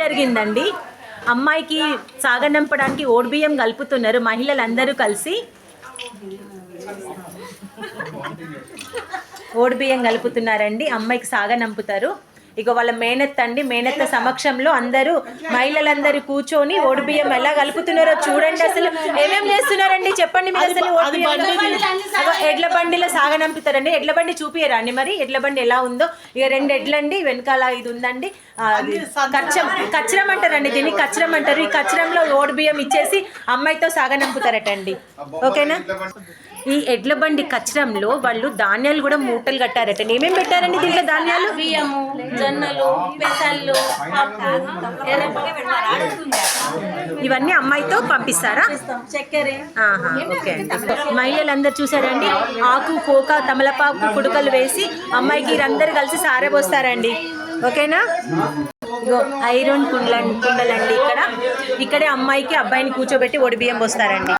జరిగిందండి. అమ్మాయికి సాగనంపడానికి ఓడిబియ్యం కలుపుతున్నారు మహిళలందరూ కలిసి. ఓడిబియ్యం కలుపుతున్నారండి, అమ్మాయికి సాగనంపుతారు. ఇక వాళ్ళ మేనత్త అండి, మేనత్త సమక్షంలో అందరూ మహిళలందరూ కూర్చొని ఓడిబియ్యం ఎలా కలుపుతున్నారో చూడండి. అసలు ఏమేమి చేస్తున్నారండి చెప్పండి మీరు. అసలు ఎడ్ల బండిలో సాగనంపుతారండి. ఎడ్ల బండి చూపియరా అండి మరి ఎడ్ల బండి ఎలా ఉందో. ఇక 2 ఎడ్లండి, వెనకాల ఇది ఉందండి కచ్చరం అంటారండి, దీన్ని కచ్చరం అంటారు. ఈ కచ్చరంలో ఓడిబియ్యం ఇచ్చేసి అమ్మాయితో సాగనంపుతారటండి. ఓకేనా. ఈ ఎడ్ల బండి కచ్చరంలో వాళ్ళు ధాన్యాలు కూడా మూటలు కట్టారట. ఏమేమి పెట్టారండి దీంట్లో? ధాన్యాలు, బియ్యము, జొన్నలు, పెసళ్ళు, ఇవన్నీ అమ్మాయితో పంపిస్తారా? చక్కెర. ఓకే అండి. మహిళలందరూ చూసారండి, ఆకు, పోక, తమలపాకు, కుడుకలు వేసి అమ్మాయికి అందరూ కలిసి సారబోస్తారండి. ఓకేనా. ఇగో ఐరన్ కుండలండి. ఇక్కడే అమ్మాయికి అబ్బాయిని కూర్చోబెట్టి ఒడిబియ్యం పోస్తారండి.